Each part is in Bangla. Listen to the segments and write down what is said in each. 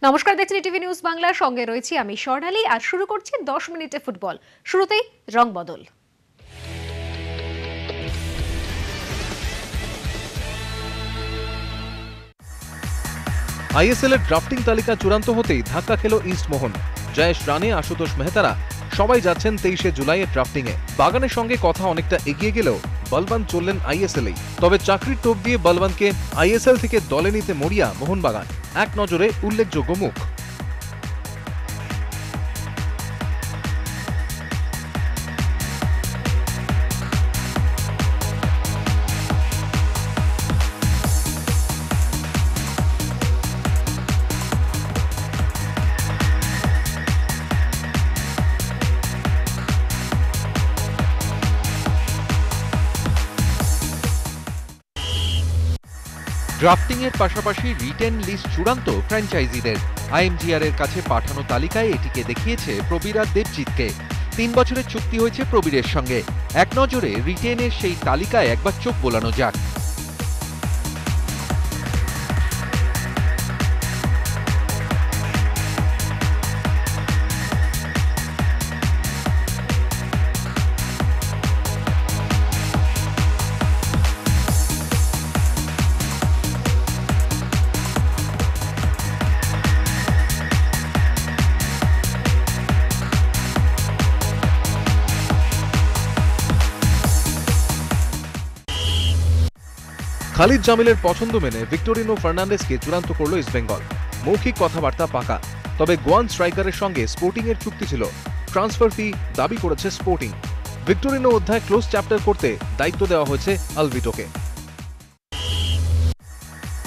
নমস্কার, দেখছেন টিভি নিউজ বাংলার সঙ্গে রয়েছি আমি স্বর্ণালী। আর শুরু করছি 10 মিনিটে ফুটবল। শুরুতেই রং বদল। আইএসএল এর ড্রাফটিং তালিকা চূড়ান্ত হতেই ধাক্কা খেল ইস্টমোহন। জয়েশ রানে, আশুতোষ মেহতারা সবাই যাচ্ছেন 23শে জুলাইয়ের ড্রাফটিং এ। বাগানের সঙ্গে কথা অনেকটা এগিয়ে গেলেও বলবন্ত চললেন আইএসএল-এই। তবে চাকরির টোপ দিয়ে বলবন্তকে আইএসএল থেকে দলে নিতে মরিয়া মোহনবাগান। এক নজরে উল্লেখযোগ্য মুখ। ড্রাফটিং এর পাশাপাশি রিটেন লিস্ট চূড়ান্ত ফ্র্যাঞ্চাইজিদের। আইএমজিআর এর কাছে পাঠানো তালিকায় এটিকে দেখিয়েছে প্রবীর আর দেবজিৎকে। 3 বছরের চুক্তি হয়েছে প্রবীরের সঙ্গে। এক নজরে রিটেনের সেই তালিকায় একবার চোখ বোলানো যাক। খালিদ জামিলের পছন্দ মেনে ভিক্টোরিনো ফার্নান্ডেসকে চূড়ান্ত করল ইস্টবেঙ্গল। মৌখিক কথাবার্তা পাকা, তবে গোয়ান স্ট্রাইকারের সঙ্গে স্পোর্টিং এর চুক্তি ছিল। ট্রান্সফার ফি দাবি করেছে স্পোর্টিং। ভিক্টোরিনো অধ্যায় ক্লোজ চ্যাপ্টার করতে দায়িত্ব দেওয়া হয়েছে আলভিটোকে।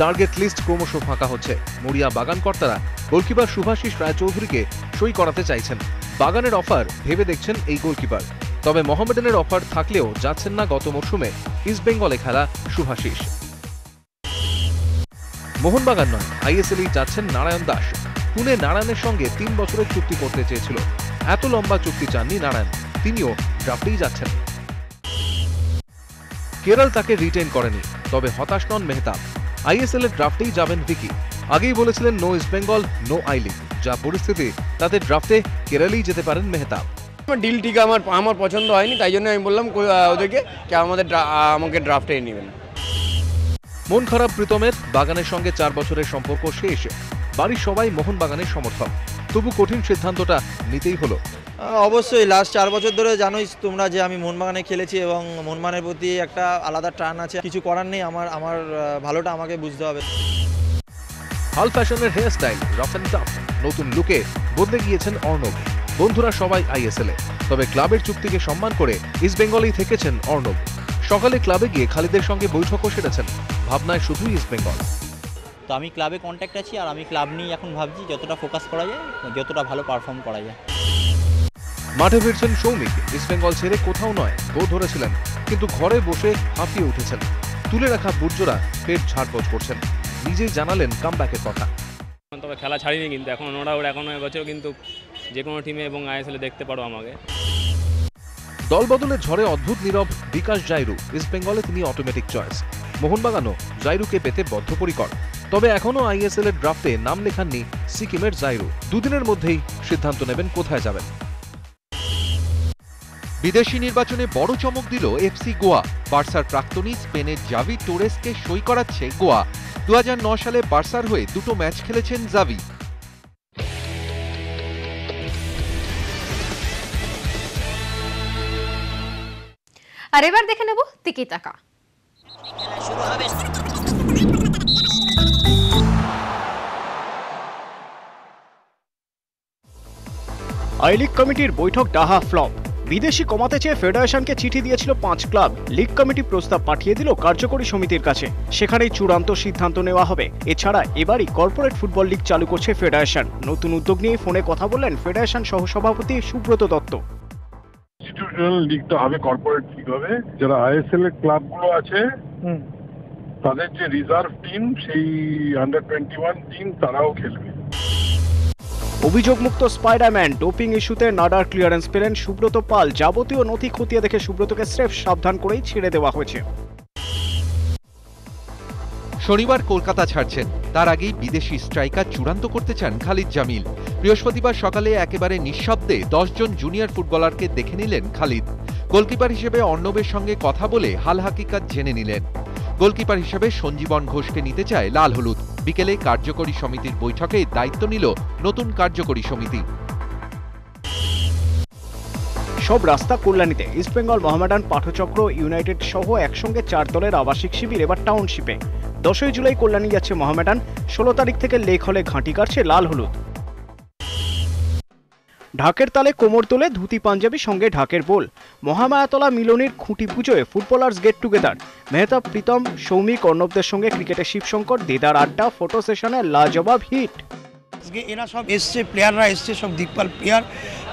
টার্গেট লিস্ট ক্রমশ ফাঁকা হচ্ছে। মরিয়া বাগান কর্তারা গোলকিপার শুভাশিস রায়চৌধুরীকে সই করাতে চাইছেন। বাগানের অফার ভেবে দেখছেন এই গোলকিপার। তবে মোহামেডানের অফার থাকলেও যাচ্ছেন না গত মরশুমে ইস্টবেঙ্গলে খেলা শুভাশিস। মোহনবাগান নয়, আইএসএল-এই যাচ্ছেন নারায়ণ দাস। পুনে নারায়ণের সঙ্গে 3 বছরের চুক্তি করতে চেয়েছিল। এত লম্বা চুক্তি চাননি নারায়ণ, তিনিও ড্রাফটেই যাচ্ছেন। কেরল তাকে রিটেইন করেনি, তবে হতাশ নন মেহতাব। আইএসএল এর ড্রাফটেই যাবেন ভিকি। আগেই বলেছিলেন no East Bengal, no I League. যা পরিস্থিতি তাতে ড্রাফটে কেরলেই যেতে পারেন মেহতাব। ডিলটিকে আমার পছন্দ হয়নি, তাই জন্য আমি বললাম ওদেরকে আমাকে ড্রাফটে নেবেন। মন খারাপ প্রীতমের। বাগানের সঙ্গে 4 বছরের সম্পর্ক শেষ। বাড়ির সবাই মোহনবাগানের সমর্থক, তবু কঠিন সিদ্ধান্তটা নিতেই হলো। অবশ্যই লাস্ট 4 বছর ধরে জানোই তোমরা যে আমি মোহনবাগানে খেলেছি এবং মোহনবাগানের প্রতি একটা আলাদা টান আছে। কিছু করার নেই, আমার ভালোটা আমাকে বুঝতে হবে। হাল ফ্যাশনের hair style, rough and tough, নতুন লুকে বদলে গিয়েছেন অর্ণব। বন্ধুরা সবাই আইএসএল-এ, তবে ক্লাবের চুক্তিকে সম্মান করে ইস্টবেঙ্গলেই থেকেছেন অর্ণব। সকালে ক্লাবে গিয়ে খালিদের সঙ্গে বৈঠকও সেরেছেন। ভাবনায় শুধুই ইস্টবেঙ্গল। তো আমি ক্লাবে কন্ট্যাক্ট আছি, আর আমি ক্লাব নিয়ে এখন ভাবছি যতটা ফোকাস করা যায়, যতটা ভালো পারফর্ম করা যায়। মাঠে ফিরছেন সৌমিক। ইস্টবেঙ্গল ছেড়ে কোথাও নয়, গো ধরেছিলেন, কিন্তু ঘরে বসে হাঁপিয়ে উঠেছেন। তুলে রাখা বুর্জোরা পেট ঝাড়পোছ করছেন। নিজেই জানালেন কামব্যাকের কথা। তবে খেলা ছাড়িনি, কিন্তু এখন ওরা এখন বছর কিন্তু যে কোনো টিমে এবং আইএসএল দেখতে পারো আমাকে। দল বদলের ঝড়ে অদ্ভুত নীরব বিকাশ জাইরু। ইস্টবেঙ্গলে তিনি অটোমেটিক চয়েস। মোহনবাগানও জাইরুকে পেতে বদ্ধপরিকর। তবে এখনও আইএসএল এর ড্রাফটে নাম লেখাননি সিকিমের জাইরু। দুদিনের মধ্যেই সিদ্ধান্ত নেবেন কোথায় যাবেন। বিদেশি নির্বাচনে বড় চমক দিল এফসি গোয়া। বার্সার প্রাক্তনী স্পেনের জাভি টোরেসকে সই করাচ্ছে গোয়া। 2009 সালে বার্সার হয়ে 2টো ম্যাচ খেলেছেন জাভি। আর এবার দেখে নেব তিকি টাকা। আই লিগ কমিটির বৈঠক ডাহা ফ্লপ। বিদেশি কমাতে চেয়ে ফেডারেশনকে চিঠি দিয়েছিল 5 ক্লাব। লিগ কমিটি প্রস্তাব পাঠিয়ে দিল কার্যকরী সমিতির কাছে। সেখানেই চূড়ান্ত সিদ্ধান্ত নেওয়া হবে। এছাড়া এবারই কর্পোরেট ফুটবল লিগ চালু করছে ফেডারেশন। নতুন উদ্যোগ নিয়ে ফোনে কথা বললেন ফেডারেশন সহসভাপতি সুব্রত দত্ত। ইনস্টিটিউশনাল লিগটা হবে, কর্পোরেট লিগ হবে। যারা আইএসএল এর ক্লাবগুলো আছে তাদের যে রিজার্ভ টিম, সেই আন্ডার-21 টিম তারাও খেলবে। অভিযোগমুক্ত স্পাইডারম্যান ডোপিং ইস্যুতে নাডার ক্লিয়ারেন্স পেলেন সুব্রত পাল। যাবতীয় নথি খতিয়ে দেখে সুব্রতকে স্রেফ সাবধান করেই ছেড়ে দেওয়া হয়েছে। শনিবার কলকাতা ছাড়ছেন, তার আগেই বিদেশি স্ট্রাইকার চূড়ান্ত করতে চান খালিদ জামিল। বৃহস্পতিবার সকালে একেবারে নিঃশব্দে 10 জন জুনিয়র ফুটবলারকে দেখে নিলেন খালিদ। গোলকিপার হিসেবে অর্ণবের সঙ্গে কথা বলে হাল হাকিকাত জেনে নিলেন। গোলকিপার হিসেবে সঞ্জীবন ঘোষকে নিতে চায় লাল হলুদ। বিকেলে কার্যকরী সমিতির বৈঠকে দায়িত্ব নিল নতুন কার্যকরী সমিতি। সব রাস্তা কল্যাণীতে ইস্টবেঙ্গল মোহামেডান পাঠচক্র ইউনাইটেড সহ একসঙ্গে 4 দলের আবাসিক শিবির এবার টাউনশিপে। 10ই জুলাই কল্যাণী যাচ্ছে মোহামেডান, 16 তারিখ থেকে লেক হলে ঘাঁটি কাটছে লাল হলুদ। ঢাকের তালে কোমর তোলে ধুতি পাঞ্জাবি সঙ্গে ঢাকের বোল। মহামায়াতলা মিলনীর খুঁটি পুজোয় footballers get together. Mehtab, Pritam, Soumik, অর্ণবদের সঙ্গে ক্রিকেটে শিবশঙ্কর, দেদার আড্ডা, ফটো সেশনে লাজবাব হিট। আজকে এরা সব এসছে, প্লেয়াররা এসছে, সব দিকপাল প্লেয়ার,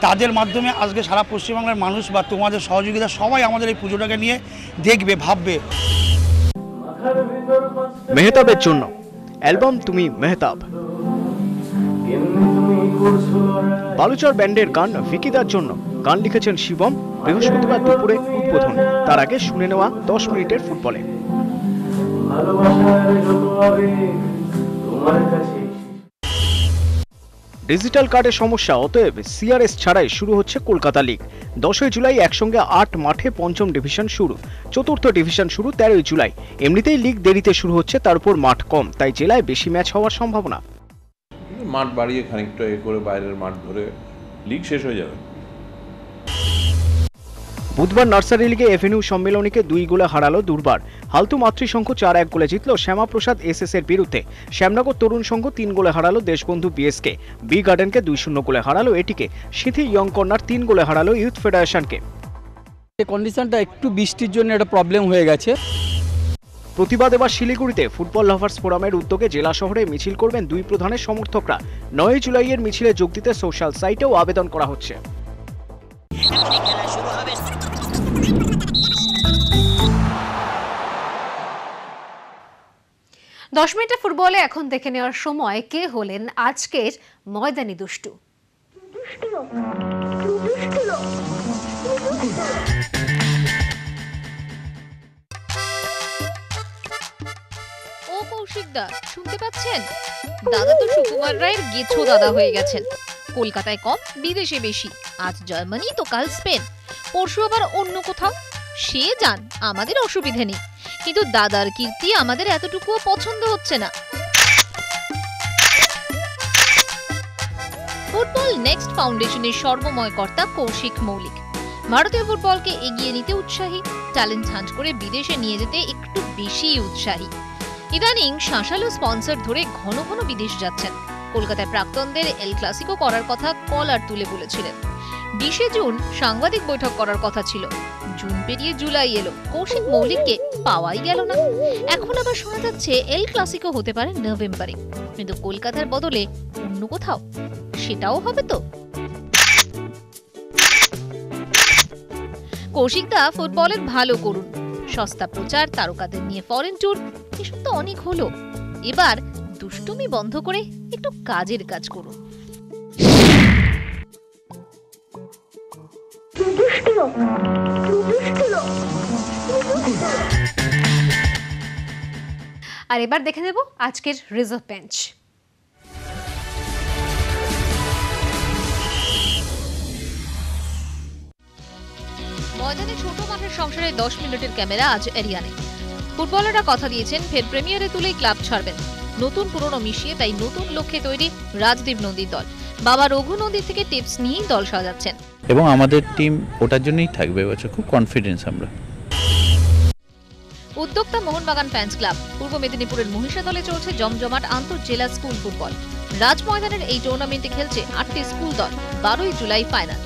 তাদের মাধ্যমে আজকে সারা পশ্চিমবাংলার মানুষ বা তোমাদের সহযোগিতা সবাই আমাদের এই পুজোটাকে নিয়ে দেখবে, ভাববে। মেহতাবের জন্য অ্যালবাম তুমি মেহতাব। বালুচর ব্যান্ডের গান ভিকিদার জন্য গান লিখেছেন শিবম। বৃহস্পতিবার দুপুরে উদ্বোধন, তার আগে শুনে নেওয়া 10 মিনিটের ফুটবলে। ডিজিটাল কার্ডের সমস্যা, অতএব সিআরএস ছাড়াই শুরু হচ্ছে কলকাতা লিগ। 10ই জুলাই একসঙ্গে 8 মাঠে পঞ্চম ডিভিশন শুরু, চতুর্থ ডিভিশন শুরু 13ই জুলাই। এমনিতেই লিগ দেরিতে শুরু হচ্ছে, তার উপর মাঠ কম, তাই জেলায় বেশি ম্যাচ হওয়ার সম্ভাবনা। মাঠ বাড়িয়ে খানিকটা করে বাইরের মাঠ ধরে লিগ শেষ হয়ে যাবে। বুধবার নার্সারি লিগে এভিনিউ সম্মেলনীকে 2 গোলে হারালো দুর্বার। হালতু মাতৃসংঘ 4-1 গোলে জিতল শ্যামাপ্রসাদ এসএস এর বিরুদ্ধে। শ্যামনগর তরুণ সংঘ 3 গোলে হারালো দেশবন্ধু বিএসকে। বি গার্ডেনকে 2-0 গোলে হারালো এটিকে। সিথি ইয়ং কর্নার 3 গোলে হারালো ইউথ ফেডারেশনকে। কন্ডিশনটা একটু বৃষ্টির জন্য একটা প্রবলেম হয়ে গেছে। প্রতিবাদ এবার শিলিগুড়িতে। ফুটবল লাভার্স ফোরামের উদ্যোগে জেলা শহরে মিছিল করবেন 2 প্রধানের সমর্থকরা। 9ই জুলাইয়ের মিছিলে যোগ দিতে সোশ্যাল সাইটেও আবেদন করা হচ্ছে। 10 মিনিটে ফুটবলে এখন দেখে নেওয়ার সময় কে হলেন আজকের ময়দানি দুষ্টু। ও কৌশিকদা, শুনতে পাচ্ছেন? দাদা তো সুকুমার রায়ের গেছো দাদা হয়ে গেছেন। কলকাতায় কম, বিদেশে বেশি। আজ জার্মানি তো কাল স্পেন, পরশু আবার অন্য কোথাও। সে যান, আমাদের অসুবিধে নেই, কিন্তু দাদার কীর্তি আমাদের এতটুকুও পছন্দ হচ্ছে না। ফুটবল নেক্সট ফাউন্ডেশনের সর্বময় কর্তা কৌশিক মৌলিক ভারতীয় ফুটবলকে এগিয়ে নিতে উৎসাহী, ট্যালেন্ট হান্ট করে বিদেশে নিয়ে যেতে একটু বেশি উৎসাহী। ইদানিং শাঁসালো স্পন্সর ধরে ঘন ঘন বিদেশ যাচ্ছেন। কলকাতায় প্রাক্তনদের এল ক্লাসিকো করার কথা কলার তুলে বলেছিলেন। 20শে জুন সাংবাদিক বৈঠক করার কথা ছিল। জুন পেরিয়ে জুলাই এলো, কৌশিক মৌলিককে পাওয়াই গেল না। এখন আবার শোনা যাচ্ছে এল ক্লাসিকো হতে পারে নভেম্বরে, কিন্তু কলকাতার বদলে অন্য কোথাও। সেটাও হবে তো? কৌশিকদা ফুটবলের ভালো করুন, সস্তা প্রচার, তারকাদের নিয়ে ফরেন ট্যুর, এসব তো অনেক হলো। এবার দুষ্টুমি বন্ধ করে একটু কাজের কাজ করুন। আর এবার দেখে নেব আজকের রিজার্ভ বেঞ্চ। ময়দানে ছোট মাঠের সংসারে 10 মিনিটের ক্যামেরা আজ এরিয়ানে। ফুটবলাররা কথা দিয়েছেন ফের প্রিমিয়ারে তুলেই ক্লাব ছাড়বেন। নতুন পুরনো মিশিয়ে তাই নতুন লক্ষ্যে তৈরি রাজদীপ নন্দীর দল। বাবা রঘু নন্দী থেকে টিপস নিয়েই দল সাজাচ্ছেন এবং আমাদের টিম ওটার জন্যই থাকবে এবছর, খুব কনফিডেন্স আমরা। উদ্যোক্তা মোহনবাগান ফ্যান্স ক্লাব। পূর্ব মেদিনীপুরের মহিষা দলে চলছে জমজমাট আন্তঃজেলা স্কুল ফুটবল। রাজ ময়দানের এই টুর্নামেন্টে খেলছে 8টি স্কুল দল। 12ই জুলাই ফাইনাল।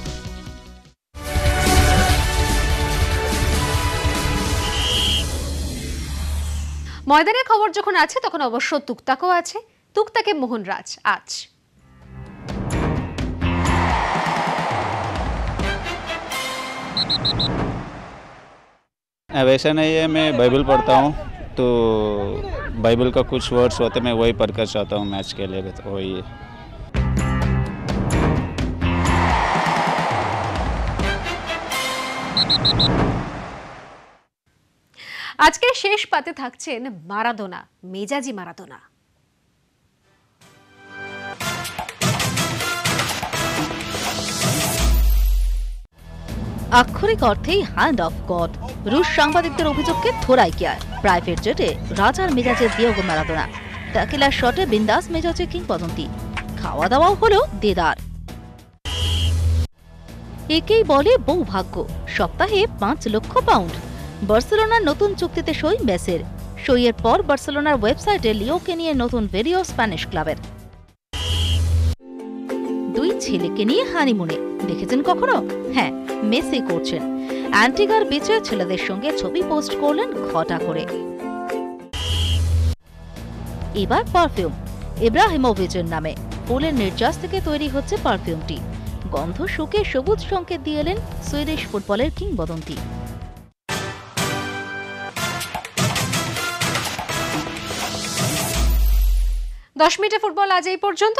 ময়দানের খবর যখন আছে তখন অবশ্য তুকতাকও আছে। তুকতাকে মোহনরাজ আজ। वैसा नहीं है, मैं बाइबल पढ़ता हूँ तो बाइबल का कुछ वर्ड्स होते मैं वही पढ़कर चाहता हूँ मैच के लिए, तो वही है। আজকে শেষ পাতে থাকছেন মারাদোনা, মেজাজি মারাদোনা। আক্ষরিক অর্থেই হ্যান্ড অফ গড। রুশ সাংবাদিকদের অভিযোগকে থোড়াই কেয়ার। প্রাইভেট জেটে রাজার মেজাজে দিয়েগো ম্যারাডোনা, টাকিলার শটে বিন্দাস মেজাজে কিংবদন্তি। খাওয়া দাওয়াও হলো দেদার। একেই বলে বউ ভাগ্য। সপ্তাহে 5 লক্ষ পাউন্ড। বার্সেলোনার নতুন চুক্তিতে সই মেসির। সইয়ের পর বার্সেলোনার ওয়েবসাইটে লিওকে নিয়ে নতুন ভিডিও স্প্যানিশ ক্লাবের। 2 ছেলেকে নিয়ে হানিমুনে দেখেছেন কখনো? হ্যাঁ, মেসি করছেন। অ্যান্টিগার বিচে ছেলেদের সঙ্গে ছবি পোস্ট করলেন ঘটা করে। এবার পারফিউম ইব্রাহিমোভিচের নামে। ফুলের নির্যাস থেকে তৈরি হচ্ছে পারফিউমটি। গন্ধ শুকে সবুজ সংকেত দিয়ে এলেন সুইডিশ ফুটবলের কিংবদন্তি। 10 মিনিটে ফুটবল আজ এই পর্যন্ত।